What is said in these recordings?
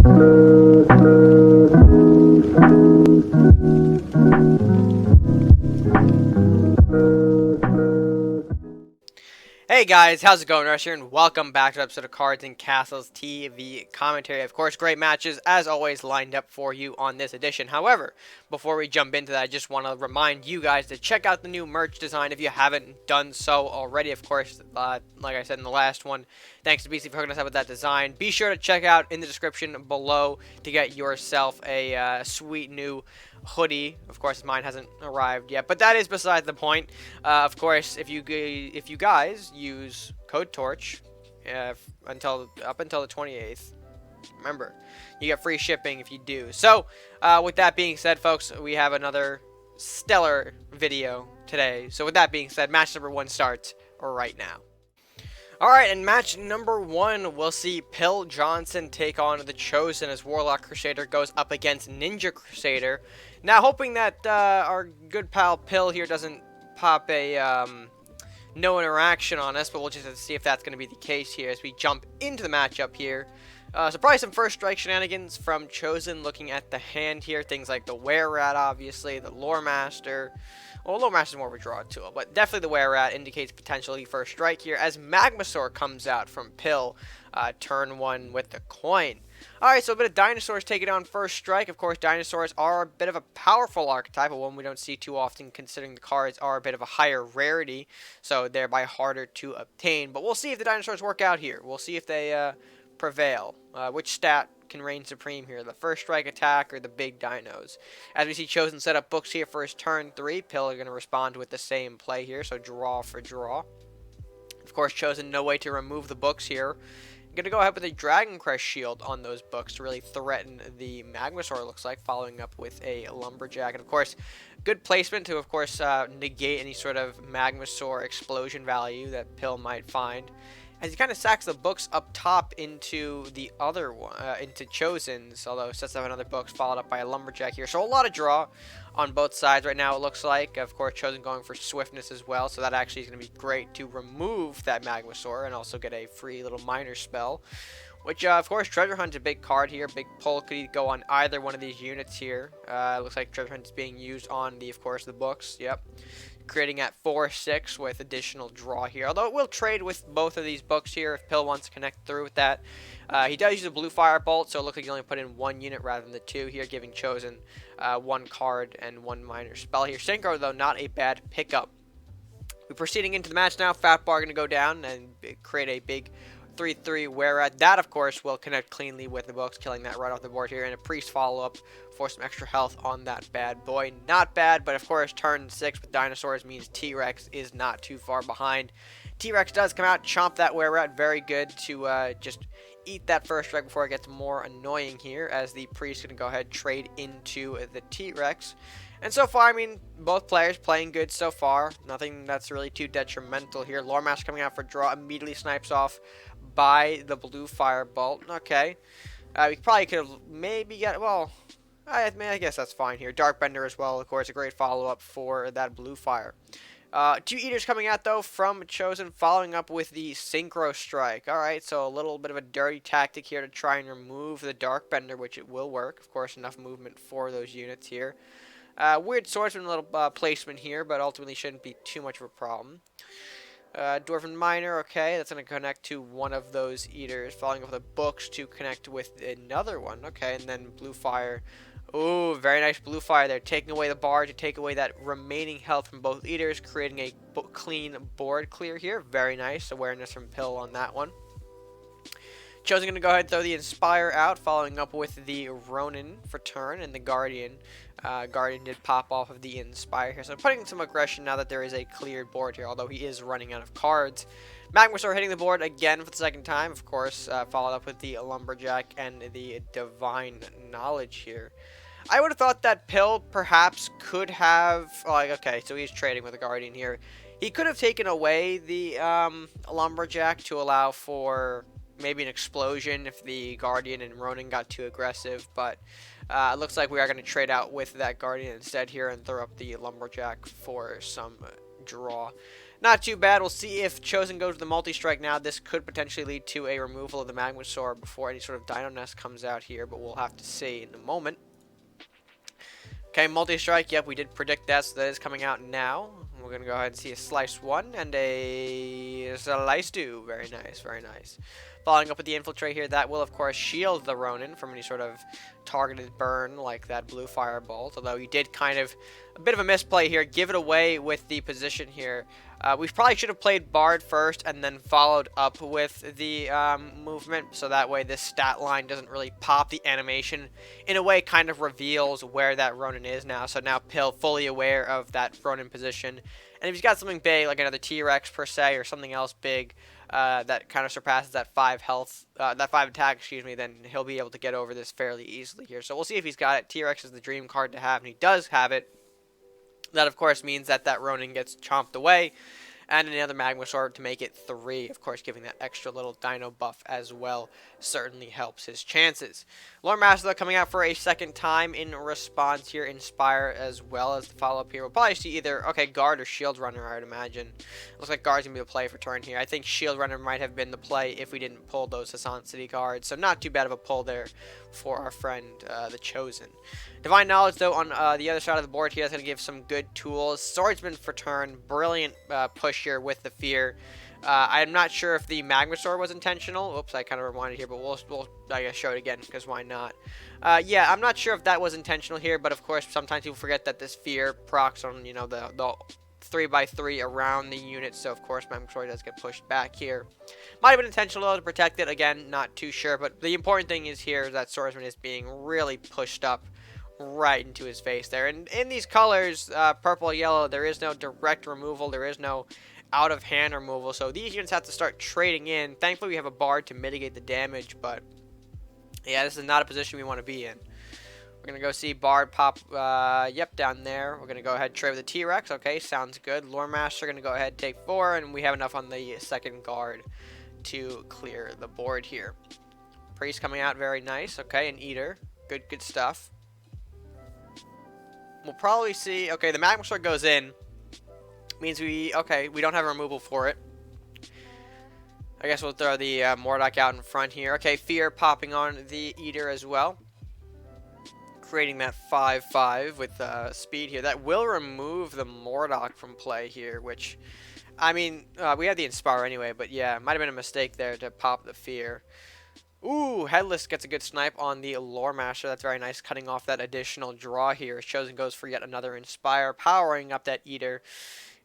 Hey guys, how's it going? Rush here, and welcome back to an episode of Cards and Castles TV commentary. Of course, great matches, as always, lined up for you on this edition. However, before we jump into that, I just want to remind you guys to check out the new merch design if you haven't done so already. Of course, like I said in the last one, thanks to BC for hooking us up with that design. Be sure to check out in the description below to get yourself a sweet new hoodie. Of course, mine hasn't arrived yet, but that is beside the point. Of course, if you guys use code Torch up until the 28th, remember, you get free shipping if you do. So, with that being said, folks, we have another stellar video today. So, with that being said, match number 1 starts right now. Alright, in match number 1, we'll see Pill Johnson take on the Chosen as Warlock Crusader goes up against Ninja Crusader. Now, hoping that our good pal Pill here doesn't pop a no interaction on us, but we'll just have to see if that's going to be the case here as we jump into the matchup here. So probably some first strike shenanigans from Chosen looking at the hand here. Things like the Were-Rat, obviously, the Lore Master. Well, Lore Master is more of a draw tool, but definitely the Were-Rat indicates potentially first strike here as Magmasaur comes out from Pill, turn 1 with the coin. Alright, so a bit of Dinosaurs taking on first strike. Of course, Dinosaurs are a bit of a powerful archetype, but one we don't see too often considering the cards are a bit of a higher rarity, so thereby harder to obtain. But we'll see if the Dinosaurs work out here. We'll see if they prevail. Which stat can reign supreme here, the first strike attack or the big dinos? As we see Chosen set up books here for his turn 3. Pill are going to respond with the same play here, so draw for draw. Of course, Chosen no way to remove the books here. Going to go ahead with a Dragon Crest shield on those books to really threaten the Magmasaur, looks like, following up with a Lumberjack. And of course, good placement to, of course, negate any sort of Magmasaur explosion value that Pill might find. As he kind of sacks the books up top into the other one, into Chosen's, although sets up another books, followed up by a Lumberjack here. So a lot of draw on both sides right now, it looks like. Of course, Chosen going for swiftness as well, so that actually is going to be great to remove that Magmasaur and also get a free little minor spell. Which, of course, Treasure Hunt's a big card here. Big pull could go on either one of these units here. Looks like Treasure Hunt is being used on the, of course, the books. Yep. Creating at 4/6 with additional draw here. Although it will trade with both of these books here if Pill wants to connect through with that. He does use a blue firebolt, so it looks like he only put in 1 unit rather than the 2 here, giving Chosen 1 card and 1 minor spell here. Synchro, though, not a bad pickup. We're proceeding into the match now. Fat Bar going to go down and create a big 3/3 Were-Rat. That, of course, will connect cleanly with the books, killing that right off the board here. And a Priest follow-up for some extra health on that bad boy. Not bad, but of course, turn 6 with Dinosaurs means T-Rex is not too far behind. T-Rex does come out, chomp that Were-Rat. Very good to just eat that first strike before it gets more annoying here, as the Priest going to go ahead and trade into the T-Rex. And so far, I mean, both players playing good so far. Nothing that's really too detrimental here. Lore Master coming out for draw, immediately snipes off by the blue firebolt. Okay. We probably could have maybe got, well, I guess that's fine here. Darkbender as well, of course, a great follow-up for that blue fire. 2 Eaters coming out, though, from Chosen, following up with the Synchro Strike. Alright, so a little bit of a dirty tactic here to try and remove the Darkbender, which it will work. Of course, enough movement for those units here. Weird Swordsman little placement here, but ultimately shouldn't be too much of a problem. Dwarven Miner, okay, that's going to connect to one of those Eaters, following up with the books to connect with another one. Okay, and then Blue Fire. Ooh, very nice Blue Fire there, taking away the bar to take away that remaining health from both Eaters, creating a clean board clear here. Very nice awareness from Pill on that one. Chosen going to go ahead and throw the Inspire out, following up with the Ronin for turn, and the Guardian. Guardian did pop off of the Inspire here, so putting some aggression now that there is a cleared board here, although he is running out of cards. Magmasaur hitting the board again for the second time, of course, followed up with the Lumberjack and the Divine Knowledge here. I would have thought that Pill perhaps could have, like, okay, so he's trading with the Guardian here. He could have taken away the Lumberjack to allow for maybe an explosion if the Guardian and Ronin got too aggressive, but it looks like we are going to trade out with that Guardian instead here and throw up the Lumberjack for some draw. Not too bad. We'll see if Chosen goes to the multi-strike now. This could potentially lead to a removal of the Magma Sword before any sort of Dino Nest comes out here, but we'll have to see in a moment. Okay, multi-strike. Yep, we did predict that, so that is coming out now. We're going to go ahead and see a Slice 1 and a Slice 2. Very nice, very nice. Following up with the Infiltrate here, that will, of course, shield the Ronin from any sort of targeted burn like that blue Firebolt. Although he did kind of, a bit of a misplay here, give it away with the position here. We probably should have played Bard first and then followed up with the movement, so that way this stat line doesn't really pop. The animation, in a way, kind of reveals where that Ronin is now. So now Pill fully aware of that Ronin position. And if he's got something big, like another T-Rex per se, or something else big, that kind of surpasses that 5 health, that 5 attack, excuse me, then he'll be able to get over this fairly easily here. So we'll see if he's got it. T-Rex is the dream card to have, and he does have it. That, of course, means that that Ronin gets chomped away, and another Magma Sword to make it 3. Of course, giving that extra little Dino buff as well certainly helps his chances. RedMaster coming out for a second time in response here. Inspire as well as the follow-up here. We'll probably see either, okay, Guard or Shield Runner, I would imagine. Looks like Guard's going to be the play for turn here. I think Shield Runner might have been the play if we didn't pull those Hassan City cards. So not too bad of a pull there for our friend, the Chosen. Divine Knowledge, though, on the other side of the board here, is going to give some good tools. Swordsman for turn. Brilliant push here with the Fear. I'm not sure if the Magma Sword was intentional. Oops, I kind of rewinded here, but we'll I guess, show it again, because why not? Yeah, I'm not sure if that was intentional here, but of course, sometimes people forget that this Fear procs on, you know, the 3x3 around the unit, so of course, Magma Sword does get pushed back here. Might have been intentional, though, to protect it. Again, not too sure, but the important thing is here is that Swordsman is being really pushed up right into his face there. And in these colors, purple, yellow, there is no direct removal. There is no out-of-hand removal. So these units have to start trading in. Thankfully, we have a Bard to mitigate the damage. But, yeah, this is not a position we want to be in. We're going to go see Bard pop, yep, down there. We're going to go ahead and trade with the T-Rex. Okay, sounds good. RedMaster going to go ahead and take 4. And we have enough on the second guard to clear the board here. Priest coming out very nice. Okay, an Eater. Good stuff. We'll probably see, okay, the Magma Sword goes in. Means we don't have a removal for it. I guess we'll throw the Mordok out in front here. Okay, Fear popping on the Eater as well. Creating that 5/5 with speed here. That will remove the Mordok from play here, which, I mean, we have the Inspire anyway, but yeah, might have been a mistake there to pop the Fear. Ooh, Headless gets a good snipe on the RedMaster. That's very nice, cutting off that additional draw here. Chosen goes for yet another Inspire, powering up that Eater.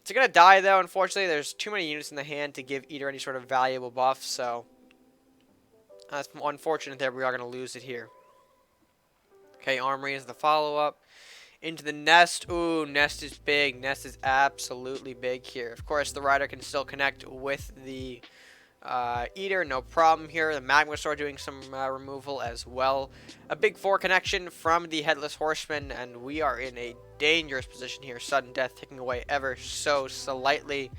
It's going to die, though, unfortunately. There's too many units in the hand to give Eater any sort of valuable buff, so that's unfortunate there. We are going to lose it here. Okay, Armory is the follow-up. Into the Nest. Ooh, Nest is big. Nest is absolutely big here. Of course, the Rider can still connect with the Eater, no problem here. The Magma Sword doing some removal as well. A big 4 connection from the Headless Horseman, and we are in a dangerous position here. Sudden death ticking away ever so slightly.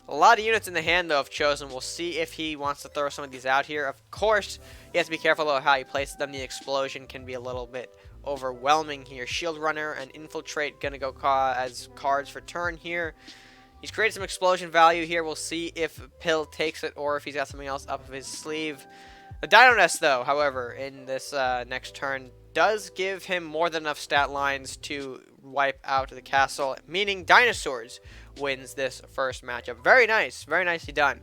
A lot of units in the hand, though, of Chosen. We'll see if he wants to throw some of these out here. Of course, he has to be careful about how he places them. The explosion can be a little bit overwhelming here. Shield Runner and Infiltrate going to go as cards for turn here. He's created some explosion value here. We'll see if Pill takes it or if he's got something else up his sleeve. The Dino Nest, though, however, in this next turn, does give him more than enough stat lines to wipe out the castle, meaning Dinosaurs wins this first matchup. Very nice. Very nicely done.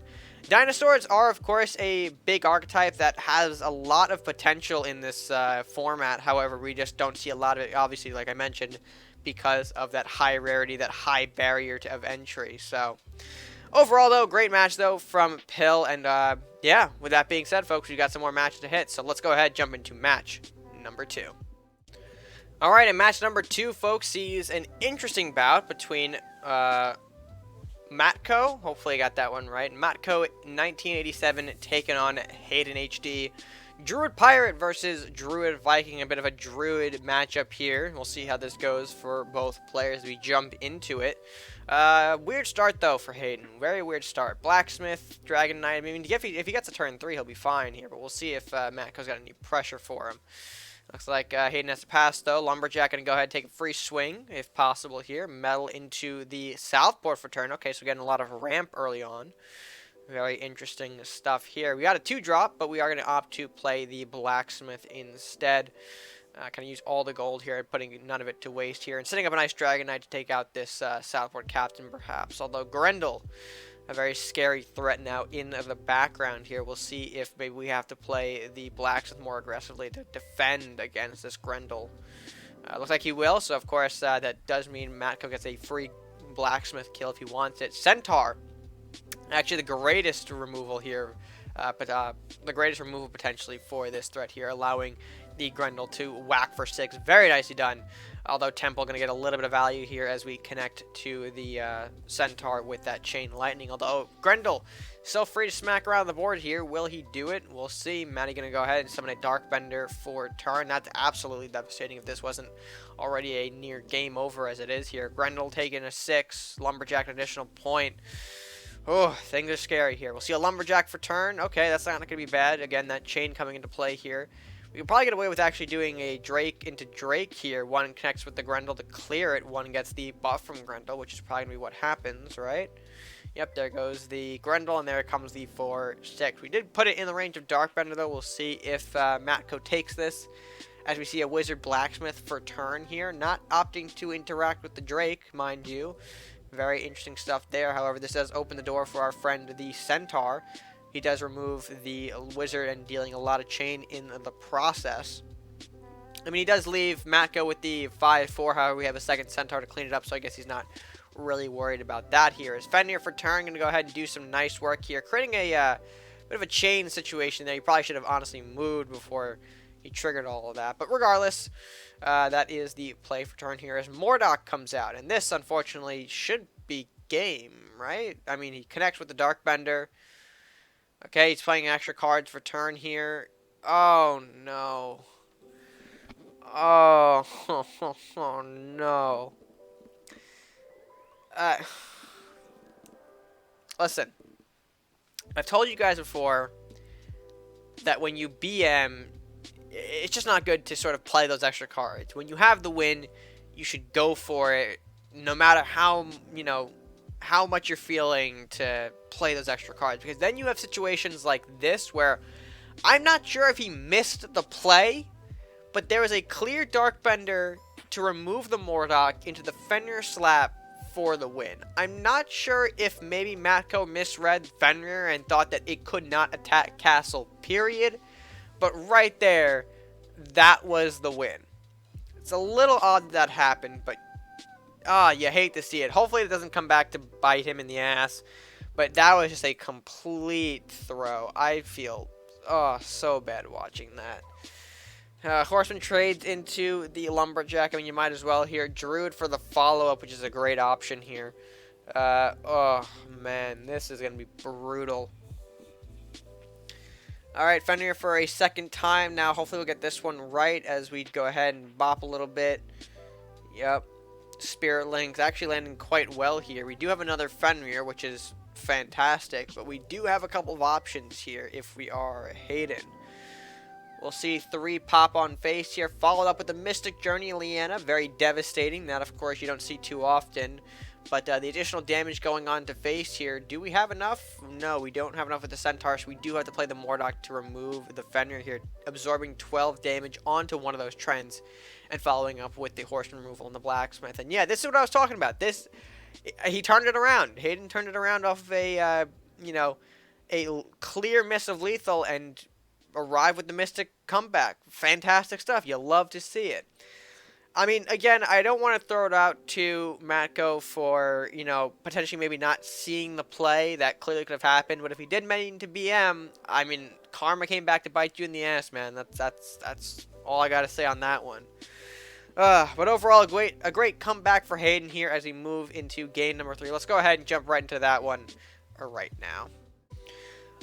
Dinosaurs are, of course, a big archetype that has a lot of potential in this format. However, we just don't see a lot of it, obviously, like I mentioned, because of that high rarity, that high barrier of entry. So, overall, though, great match, though, from Pill. And, yeah, with that being said, folks, we got some more matches to hit. So, let's go ahead and jump into match number 2. All right, and match number 2, folks, sees an interesting bout between Matco, hopefully I got that one right, Matco 1987 taking on HaydenHD. Druid Pirate versus Druid Viking, a bit of a Druid matchup here. We'll see how this goes for both players as we jump into it. Weird start, though, for Hayden. Very weird start. Blacksmith, Dragon Knight. I mean, if he gets a turn 3, he'll be fine here, but we'll see if Matco's got any pressure for him. Looks like Hayden has to pass, though. Lumberjack going to go ahead and take a free swing, if possible here. Metal into the southboard for turn. Okay, so we're getting a lot of ramp early on. Very interesting stuff here. We got a 2-drop, but we are going to opt to play the blacksmith instead. Kind of use all the gold here, putting none of it to waste here. And setting up a nice Dragon Knight to take out this southboard captain, perhaps. Although Grendel, a very scary threat now in the background here. We'll see if maybe we have to play the blacksmith more aggressively to defend against this Grendel. Looks like he will, so of course that does mean Matko gets a free blacksmith kill if he wants it. Centaur, actually the greatest removal here, the greatest removal potentially for this threat here, allowing the Grendel to whack for 6. Very nicely done. Although Temple going to get a little bit of value here as we connect to the Centaur with that Chain Lightning. Although Grendel still free to smack around the board here. Will he do it? We'll see. Matty going to go ahead and summon a Dark Bender for turn. That's absolutely devastating if this wasn't already a near game over as it is here. Grendel taking a 6. Lumberjack an additional point. Oh, things are scary here. We'll see a Lumberjack for turn. Okay, that's not going to be bad. Again, that Chain coming into play here. We can probably get away with actually doing a Drake into Drake here. One connects with the Grendel to clear it. One gets the buff from Grendel, which is probably going to be what happens, right? Yep, there goes the Grendel, and there comes the 4-6. We did put it in the range of Dark Bender, though. We'll see if Matko takes this, as we see a Wizard Blacksmith for turn here. Not opting to interact with the Drake, mind you. Very interesting stuff there. However, this does open the door for our friend, the Centaur. He does remove the Wizard and dealing a lot of chain in the process. I mean, he does leave Matko with the 5-4. However, we have a second Centaur to clean it up, so I guess he's not really worried about that here. Is Fenrir for turn going to go ahead and do some nice work here, creating a bit of a chain situation there. He probably should have honestly moved before he triggered all of that. But regardless, that is the play for turn here as Mordok comes out. And this, unfortunately, should be game, right? I mean, he connects with the Dark Bender. Okay, he's playing extra cards for turn here. Oh, no. Oh, oh no. Listen, I've told you guys before that when you BM, it's just not good to sort of play those extra cards. When you have the win, you should go for it, no matter how, how much you're feeling to play those extra cards, because then you have situations like this where I'm not sure if he missed the play, but there was a clear Dark Bender to remove the Mordok into the Fenrir slap for the win. I'm not sure if maybe Matko misread Fenrir and thought that it could not attack Castle, period, but right there, that was the win. It's a little odd that happened, but you hate to see it. Hopefully it doesn't come back to bite him in the ass. But that was just a complete throw. I feel so bad watching that. Horseman trades into the Lumberjack. I mean, you might as well here. Druid for the follow-up, which is a great option here. Oh, man. This is going to be brutal. Alright, Fenrir for a second time. Now, hopefully we'll get this one right as we go ahead and bop a little bit. Yep. Spirit Links actually landing quite well here. We do have another Fenrir, which is fantastic, but we do have a couple of options here if we are Hayden. We'll see 3 pop on face here, followed up with the Mystic Journey Leanna. Very devastating. That, of course, you don't see too often. But the additional damage going on to face here, do we have enough? No, we don't have enough with the Centaur, so we do have to play the Mordok to remove the Fenrir here, absorbing 12 damage onto one of those trends, and following up with the Horseman removal and the Blacksmith. And yeah, this is what I was talking about. He turned it around. Hayden turned it around off of a clear miss of lethal and arrived with the Mystic comeback. Fantastic stuff. You love to see it. I mean, again, I don't want to throw it out to Matko for, potentially maybe not seeing the play. That clearly could have happened. But if he did mean to BM, I mean, karma came back to bite you in the ass, man. That's all I got to say on that one. But overall, a great comeback for Hayden here as we move into game number 3. Let's go ahead and jump right into that one right now.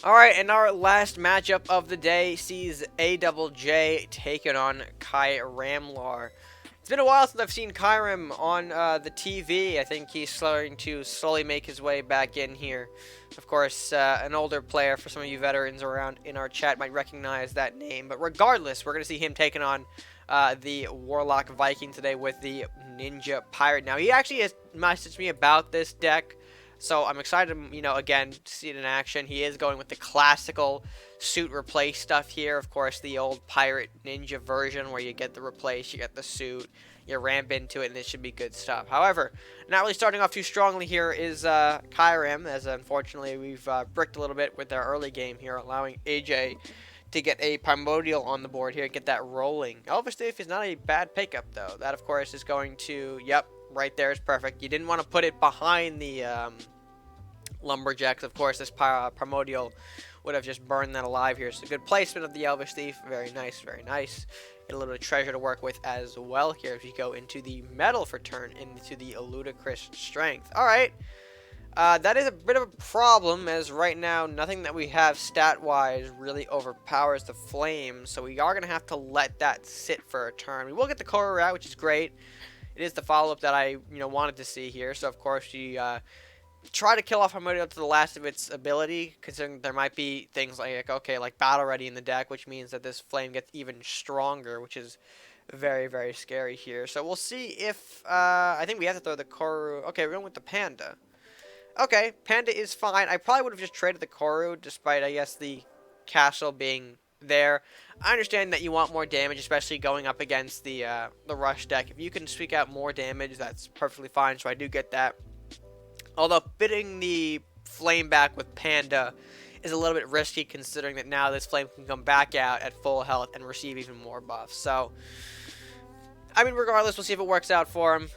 Alright, and our last matchup of the day sees AJJ taking on Kyramlaarr. It's been a while since I've seen Kyram on the TV. I think he's starting to slowly make his way back in here. Of course, an older player, for some of you veterans around in our chat, might recognize that name. But regardless, we're going to see him taking on the Warlock Viking today with the Ninja Pirate. Now, he actually has messaged me about this deck, so I'm excited to, again, see it in action. He is going with the classical suit replace stuff here. Of course, the old Pirate Ninja version where you get the replace, you get the suit, you ramp into it, and it should be good stuff. However, not really starting off too strongly here is Kyramlaarr, as unfortunately we've bricked a little bit with our early game here, allowing AJ to get a primordial on the board here, get that rolling. Elvis Thief is not a bad pickup, though. That, of course, is going to, yep, right there is perfect. You didn't want to put it behind the Lumberjacks. Of course, this primordial would have just burned that alive here. So good placement of the Elvis Thief. Very nice, very nice. Get a little bit of treasure to work with as well here as we go into the metal for turn, into the ludicrous strength. All right. That is a bit of a problem, as right now nothing that we have stat-wise really overpowers the flame, so we are going to have to let that sit for a turn. We will get the Koru out, which is great. It is the follow-up that I wanted to see here, so of course you try to kill off Primordial to the last of its ability, considering there might be things like Battle Ready in the deck, which means that this flame gets even stronger, which is very, very scary here. So we'll see if, I think we have to throw the Koru. Okay, we're going with the Panda. Okay, Panda is fine. I probably would have just traded the Koru, despite, I guess, the castle being there. I understand that you want more damage, especially going up against the Rush deck. If you can squeak out more damage, that's perfectly fine, so I do get that. Although, fitting the Flame back with Panda is a little bit risky, considering that now this Flame can come back out at full health and receive even more buffs. So, I mean, regardless, we'll see if it works out for him.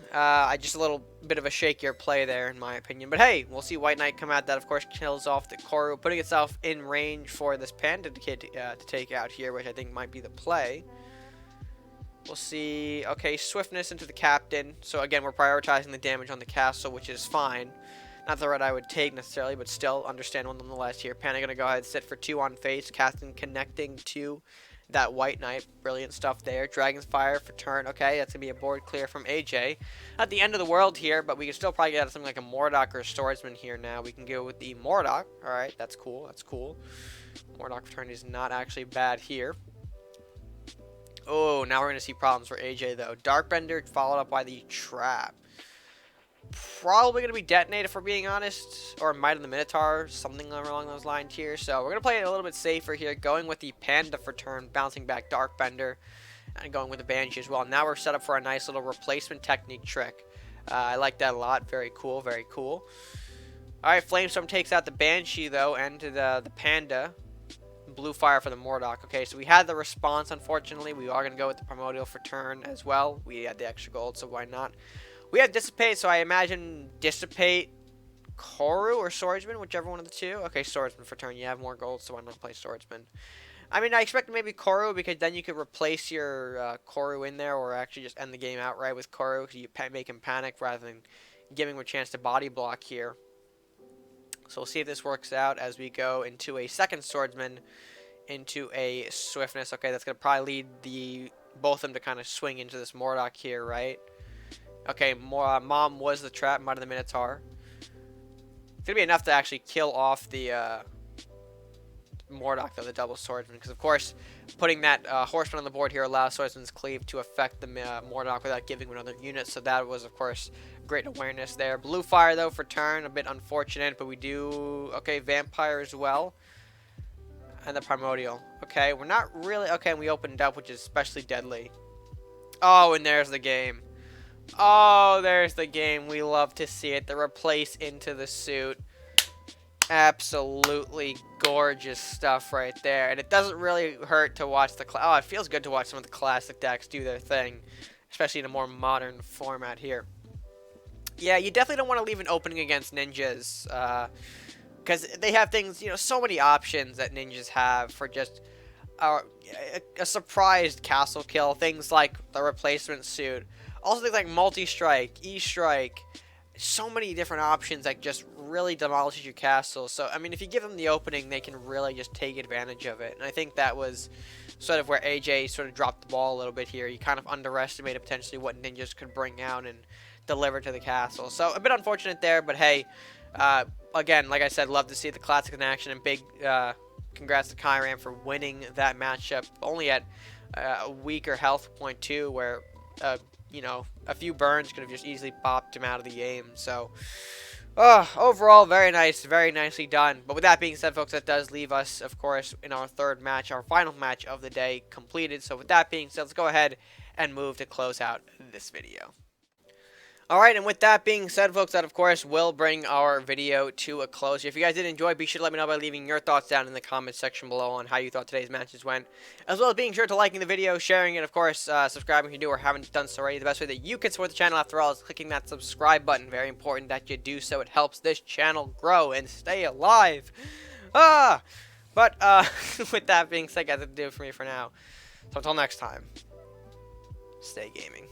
Just a little bit of a shakier play there, in my opinion. But hey, we'll see White Knight come out. That, of course, kills off the Koru, putting itself in range for this Panda kid to take out here, which I think might be the play. We'll see. Okay, Swiftness into the Captain. So, again, we're prioritizing the damage on the castle, which is fine. Not the route I would take, necessarily, but still understandable nonetheless here. Panda going to go ahead and sit for 2 on face. Captain connecting to that White Knight. Brilliant stuff there. Dragon's Fire for turn. Okay, that's going to be a board clear from AJ. Not the end of the world here, but we can still probably get out something like a Mordok or a Swordsman here now. We can go with the Mordok. Alright, that's cool. That's cool. Mordok for turn is not actually bad here. Oh, now we're going to see problems for AJ, though. Darkbender followed up by the Trap. Probably going to be Detonate, if we're being honest. Or Might of the Minotaur, something along those lines here. So we're going to play it a little bit safer here. Going with the Panda for turn, bouncing back Darkbender. And going with the Banshee as well. Now we're set up for a nice little replacement technique trick. I like that a lot. Very cool, very cool. Alright, Flamestorm takes out the Banshee, though, and the Panda. Blue Fire for the Mordok. Okay, so we had the response, unfortunately. We are going to go with the Primordial for turn as well. We had the extra gold, so why not? We have Dissipate, so I imagine Dissipate, Koru, or Swordsman, whichever one of the two. Okay, Swordsman for turn. You have more gold, so why not play Swordsman? I mean, I expect maybe Koru, because then you could replace your Koru in there, or actually just end the game outright with Koru, because you make him panic rather than giving him a chance to body block here. So we'll see if this works out as we go into a second Swordsman, into a Swiftness. Okay, that's going to probably lead both of them to kind of swing into this Mordok here, right? Okay, Mom was the Trap, Might of the Minotaur. It's going to be enough to actually kill off the Mordok, though, the double Swordsman. Because, of course, putting that Horseman on the board here allows Swordsman's Cleave to affect the Mordok without giving him another unit. So that was, of course, great awareness there. Blue Fire, though, for turn. A bit unfortunate, but we do... Okay, Vampire as well. And the Primordial. Okay, we're not really... Okay, and we opened up, which is especially deadly. Oh, and there's the game. Oh, there's the game. We love to see it. The replace into the suit. Absolutely gorgeous stuff right there. And it doesn't really hurt to watch the... Oh, it feels good to watch some of the classic decks do their thing. Especially in a more modern format here. Yeah, you definitely don't want to leave an opening against ninjas. Because they have things, so many options that ninjas have for just a surprised castle kill. Things like the replacement suit. Also things like multi-strike, E-strike. So many different options that just really demolishes your castle. So, I mean, if you give them the opening, they can really just take advantage of it. And I think that was sort of where AJ sort of dropped the ball a little bit here. He kind of underestimated potentially what ninjas could bring out and deliver to the castle. So, a bit unfortunate there, but hey, again, like I said, love to see the classic in action, and big congrats to Kyramlaarr for winning that matchup only at weaker health point too, where you know, a few burns could have just easily popped him out of the game. So overall, very nice, very nicely done. But with that being said, folks, that does leave us, of course, in our third match, our final match of the day completed. So with that being said, let's go ahead and move to close out this video. Alright, and with that being said, folks, that of course will bring our video to a close. If you guys did enjoy, be sure to let me know by leaving your thoughts down in the comments section below on how you thought today's matches went, as well as being sure to liking the video, sharing it, of course, subscribing if you do or haven't done so already. The best way that you can support the channel, after all, is clicking that subscribe button. Very important that you do so. It helps this channel grow and stay alive. But with that being said, guys, that'll do it for me for now. So until next time, stay gaming.